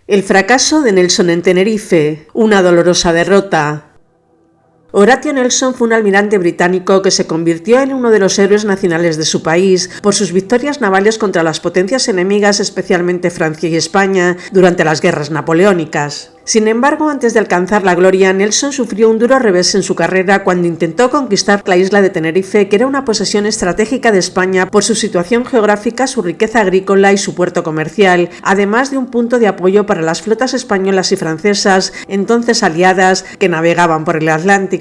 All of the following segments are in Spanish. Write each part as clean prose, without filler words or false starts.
El fracaso de Nelson en Tenerife, una dolorosa derrota. Horatio Nelson fue un almirante británico que se convirtió en uno de los héroes nacionales de su país por sus victorias navales contra las potencias enemigas, especialmente Francia y España, durante las guerras napoleónicas. Sin embargo, antes de alcanzar la gloria, Nelson sufrió un duro revés en su carrera cuando intentó conquistar la isla de Tenerife, que era una posesión estratégica de España por su situación geográfica, su riqueza agrícola y su puerto comercial, además de un punto de apoyo para las flotas españolas y francesas, entonces aliadas, que navegaban por el Atlántico.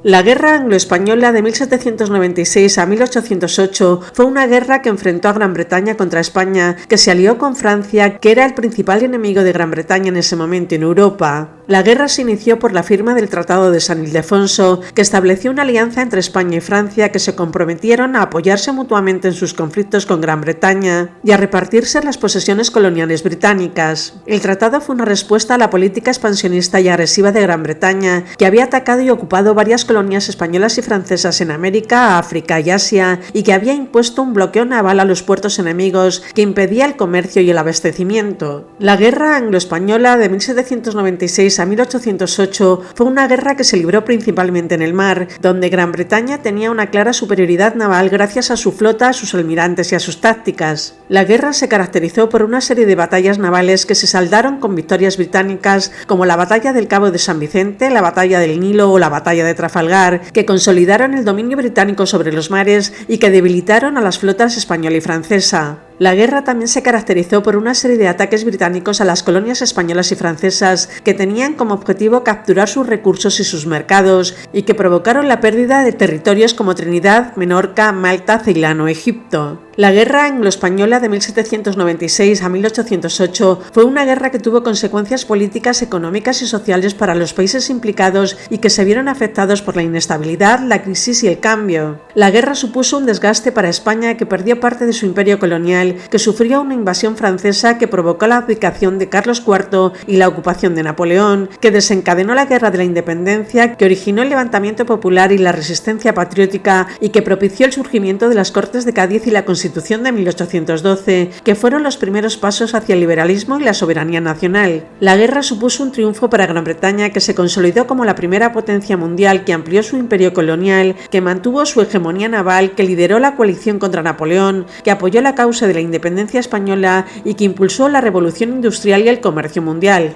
La Guerra Anglo-Española de 1796 a 1808 fue una guerra que enfrentó a Gran Bretaña contra España, que se alió con Francia, que era el principal enemigo de Gran Bretaña en ese momento en Europa. La guerra se inició por la firma del Tratado de San Ildefonso, que estableció una alianza entre España y Francia que se comprometieron a apoyarse mutuamente en sus conflictos con Gran Bretaña y a repartirse las posesiones coloniales británicas. El tratado fue una respuesta a la política expansionista y agresiva de Gran Bretaña, que había atacado y ocupado varias colonias españolas y francesas en América, África y Asia, y que había impuesto un bloqueo naval a los puertos enemigos que impedía el comercio y el abastecimiento. La Guerra Anglo-Española de 1796 a 1808 fue una guerra que se libró principalmente en el mar, donde Gran Bretaña tenía una clara superioridad naval gracias a su flota, a sus almirantes y a sus tácticas. La guerra se caracterizó por una serie de batallas navales que se saldaron con victorias británicas, como la Batalla del Cabo de San Vicente, la Batalla del Nilo o la Batalla de Trafalgar, que consolidaron el dominio británico sobre los mares y que debilitaron a las flotas española y francesa. La guerra también se caracterizó por una serie de ataques británicos a las colonias españolas y francesas que tenían como objetivo capturar sus recursos y sus mercados y que provocaron la pérdida de territorios como Trinidad, Menorca, Malta, Ceilán o Egipto. La Guerra Anglo-Española de 1796 a 1808 fue una guerra que tuvo consecuencias políticas, económicas y sociales para los países implicados y que se vieron afectados por la inestabilidad, la crisis y el cambio. La guerra supuso un desgaste para España, que perdió parte de su imperio colonial, que sufrió una invasión francesa que provocó la abdicación de Carlos IV y la ocupación de Napoleón, que desencadenó la Guerra de la Independencia, que originó el levantamiento popular y la resistencia patriótica y que propició el surgimiento de las Cortes de Cádiz y la Constitución de 1812, que fueron los primeros pasos hacia el liberalismo y la soberanía nacional. La guerra supuso un triunfo para Gran Bretaña, que se consolidó como la primera potencia mundial, que amplió su imperio colonial, que mantuvo su hegemonía naval, que lideró la coalición contra Napoleón, que apoyó la causa de la independencia española y que impulsó la revolución industrial y el comercio mundial.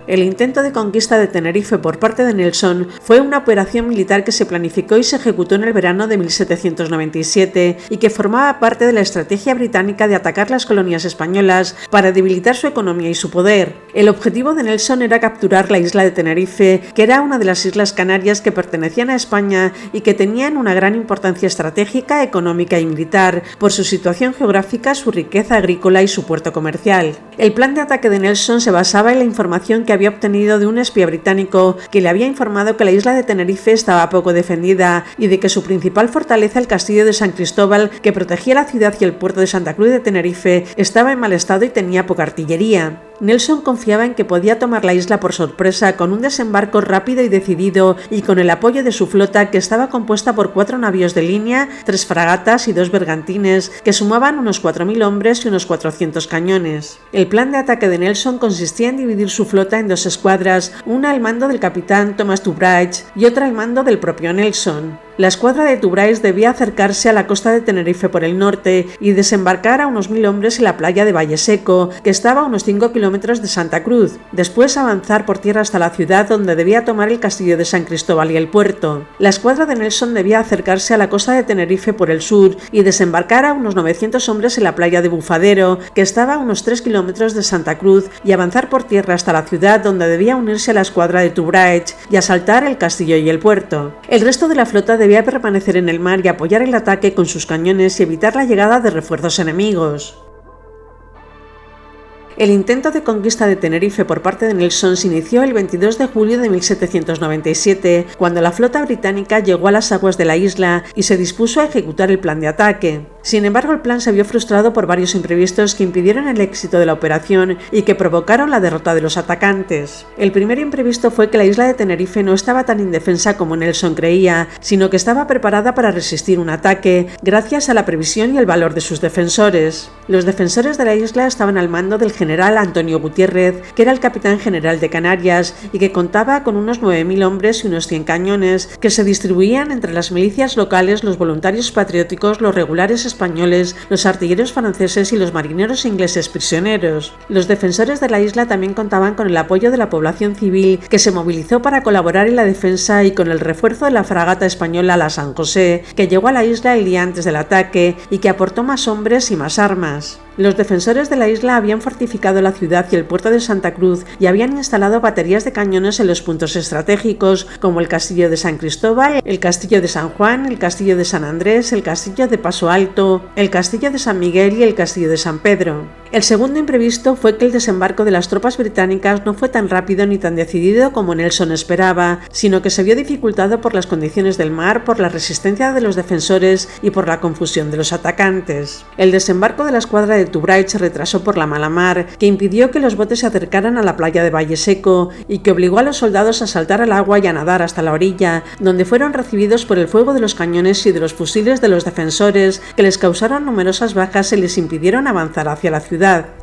El intento de conquista de Tenerife por parte de Nelson fue una operación militar que se planificó y se ejecutó en el verano de 1797 y que formaba parte de la estrategia británica de atacar las colonias españolas para debilitar su economía y su poder. El objetivo de Nelson era capturar la isla de Tenerife, que era una de las Islas Canarias que pertenecían a España y que tenían una gran importancia estratégica, económica y militar por su situación geográfica, su riqueza agrícola y su puerto comercial. El plan de ataque de Nelson se basaba en la información que había obtenido de un espía británico que le había informado que la isla de Tenerife estaba poco defendida y de que su principal fortaleza, el castillo de San Cristóbal, que protegía la ciudad y el puerto de Santa Cruz de Tenerife, estaba en mal estado y tenía poca artillería. Nelson confiaba en que podía tomar la isla por sorpresa con un desembarco rápido y decidido y con el apoyo de su flota, que estaba compuesta por 4 navíos de línea, 3 fragatas y 2 bergantines, que sumaban unos 4.000 hombres y unos 400 cañones. El plan de ataque de Nelson consistía en dividir su flota en 2 escuadras, una al mando del capitán Thomas Dubridge y otra al mando del propio Nelson. La escuadra de Dubridge debía acercarse a la costa de Tenerife por el norte y desembarcar a unos 1.000 hombres en la playa de Valle Seco, que estaba a unos 5 kilómetros de Santa Cruz, después avanzar por tierra hasta la ciudad, donde debía tomar el castillo de San Cristóbal y el puerto. La escuadra de Nelson debía acercarse a la costa de Tenerife por el sur y desembarcar a unos 900 hombres en la playa de Bufadero, que estaba a unos 3 kilómetros de Santa Cruz, y avanzar por tierra hasta la ciudad, donde debía unirse a la escuadra de Dubridge y asaltar el castillo y el puerto. El resto de la flota debía permanecer en el mar y apoyar el ataque con sus cañones y evitar la llegada de refuerzos enemigos. El intento de conquista de Tenerife por parte de Nelson se inició el 22 de julio de 1797, cuando la flota británica llegó a las aguas de la isla y se dispuso a ejecutar el plan de ataque. Sin embargo, el plan se vio frustrado por varios imprevistos que impidieron el éxito de la operación y que provocaron la derrota de los atacantes. El primer imprevisto fue que la isla de Tenerife no estaba tan indefensa como Nelson creía, sino que estaba preparada para resistir un ataque, gracias a la previsión y el valor de sus defensores. Los defensores de la isla estaban al mando del general Antonio Gutiérrez, que era el capitán general de Canarias y que contaba con unos 9.000 hombres y unos 100 cañones que se distribuían entre las milicias locales, los voluntarios patrióticos, los regulares españoles, los artilleros franceses y los marineros ingleses prisioneros. Los defensores de la isla también contaban con el apoyo de la población civil, que se movilizó para colaborar en la defensa, y con el refuerzo de la fragata española la San José, que llegó a la isla el día antes del ataque y que aportó más hombres y más armas. Los defensores de la isla habían fortificado la ciudad y el puerto de Santa Cruz y habían instalado baterías de cañones en los puntos estratégicos, como el castillo de San Cristóbal, el castillo de San Juan, el castillo de San Andrés, el castillo de Paso Alto, el castillo de San Miguel y el castillo de San Pedro. El segundo imprevisto fue que el desembarco de las tropas británicas no fue tan rápido ni tan decidido como Nelson esperaba, sino que se vio dificultado por las condiciones del mar, por la resistencia de los defensores y por la confusión de los atacantes. El desembarco de la escuadra de Tubraich se retrasó por la mala mar, que impidió que los botes se acercaran a la playa de Valle Seco y que obligó a los soldados a saltar al agua y a nadar hasta la orilla, donde fueron recibidos por el fuego de los cañones y de los fusiles de los defensores, que les causaron numerosas bajas y les impidieron avanzar hacia la ciudad.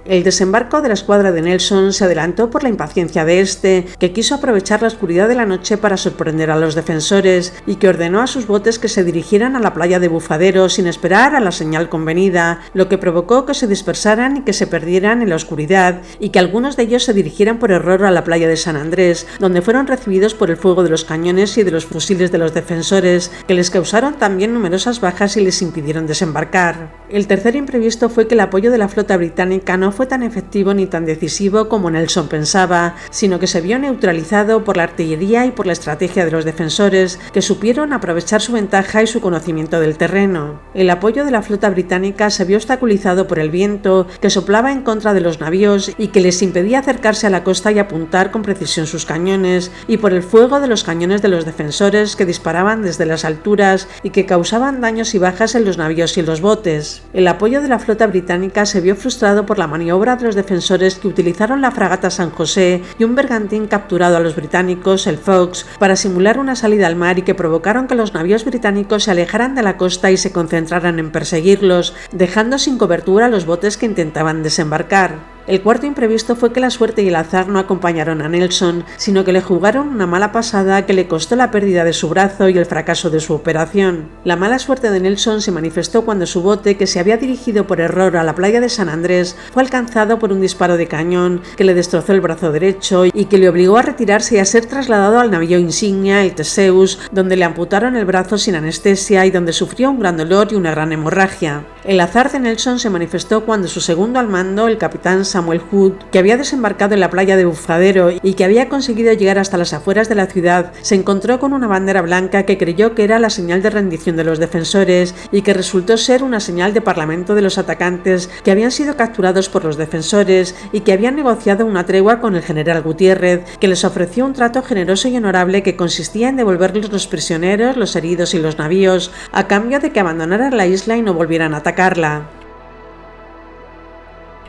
El desembarco de la escuadra de Nelson se adelantó por la impaciencia de este, que quiso aprovechar la oscuridad de la noche para sorprender a los defensores y que ordenó a sus botes que se dirigieran a la playa de Bufadero sin esperar a la señal convenida, lo que provocó que se dispersaran y que se perdieran en la oscuridad, y que algunos de ellos se dirigieran por error a la playa de San Andrés, donde fueron recibidos por el fuego de los cañones y de los fusiles de los defensores, que les causaron también numerosas bajas y les impidieron desembarcar. El tercer imprevisto fue que el apoyo de la flota británica no fue tan efectivo ni tan decisivo como Nelson pensaba, sino que se vio neutralizado por la artillería y por la estrategia de los defensores, que supieron aprovechar su ventaja y su conocimiento del terreno. El apoyo de la flota británica se vio obstaculizado por el viento, que soplaba en contra de los navíos y que les impedía acercarse a la costa y apuntar con precisión sus cañones, y por el fuego de los cañones de los defensores, que disparaban desde las alturas y que causaban daños y bajas en los navíos y en los botes. El apoyo de la flota británica se vio frustrado por la maniobra de los defensores, que utilizaron la fragata San José y un bergantín capturado a los británicos, el Fox, para simular una salida al mar, y que provocaron que los navíos británicos se alejaran de la costa y se concentraran en perseguirlos, dejando sin cobertura a los botes que intentaban desembarcar. El cuarto imprevisto fue que la suerte y el azar no acompañaron a Nelson, sino que le jugaron una mala pasada que le costó la pérdida de su brazo y el fracaso de su operación. La mala suerte de Nelson se manifestó cuando su bote, que se había dirigido por error a la playa de San Andrés, fue alcanzado por un disparo de cañón que le destrozó el brazo derecho y que le obligó a retirarse y a ser trasladado al navío insignia, el Theseus, donde le amputaron el brazo sin anestesia y donde sufrió un gran dolor y una gran hemorragia. El azar de Nelson se manifestó cuando su segundo al mando, el capitán Samuel Hood, que había desembarcado en la playa de Bufadero y que había conseguido llegar hasta las afueras de la ciudad, se encontró con una bandera blanca que creyó que era la señal de rendición de los defensores y que resultó ser una señal de parlamento de los atacantes, que habían sido capturados por los defensores y que habían negociado una tregua con el general Gutiérrez, que les ofreció un trato generoso y honorable que consistía en devolverles los prisioneros, los heridos y los navíos, a cambio de que abandonaran la isla y no volvieran a atacarla.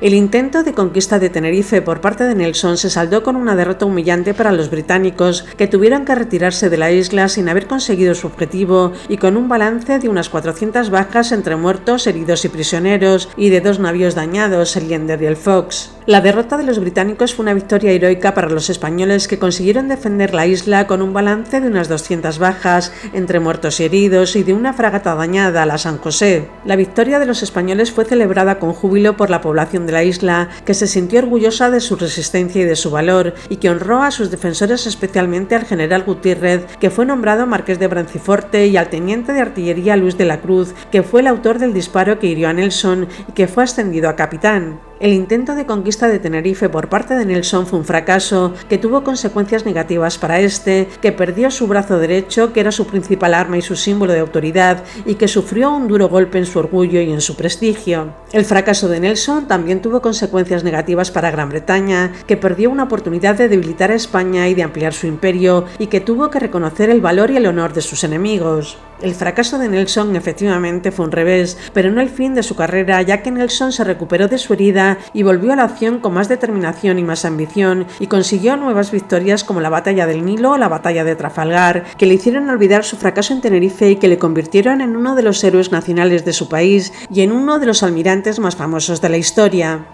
El intento de conquista de Tenerife por parte de Nelson se saldó con una derrota humillante para los británicos, que tuvieron que retirarse de la isla sin haber conseguido su objetivo y con un balance de unas 400 bajas entre muertos, heridos y prisioneros, y de 2 navíos dañados, el Leander y el Fox. La derrota de los británicos fue una victoria heroica para los españoles, que consiguieron defender la isla con un balance de unas 200 bajas entre muertos y heridos y de una fragata dañada, la San José. La victoria de los españoles fue celebrada con júbilo por la población de la isla, que se sintió orgullosa de su resistencia y de su valor, y que honró a sus defensores, especialmente al general Gutiérrez, que fue nombrado marqués de Branciforte, y al teniente de artillería Luis de la Cruz, que fue el autor del disparo que hirió a Nelson y que fue ascendido a capitán. El intento de conquista de Tenerife por parte de Nelson fue un fracaso que tuvo consecuencias negativas para este, que perdió su brazo derecho, que era su principal arma y su símbolo de autoridad, y que sufrió un duro golpe en su orgullo y en su prestigio. El fracaso de Nelson también tuvo consecuencias negativas para Gran Bretaña, que perdió una oportunidad de debilitar a España y de ampliar su imperio, y que tuvo que reconocer el valor y el honor de sus enemigos. El fracaso de Nelson efectivamente fue un revés, pero no el fin de su carrera, ya que Nelson se recuperó de su herida y volvió a la acción con más determinación y más ambición, y consiguió nuevas victorias como la batalla del Nilo o la batalla de Trafalgar, que le hicieron olvidar su fracaso en Tenerife y que le convirtieron en uno de los héroes nacionales de su país y en uno de los almirantes más famosos de la historia.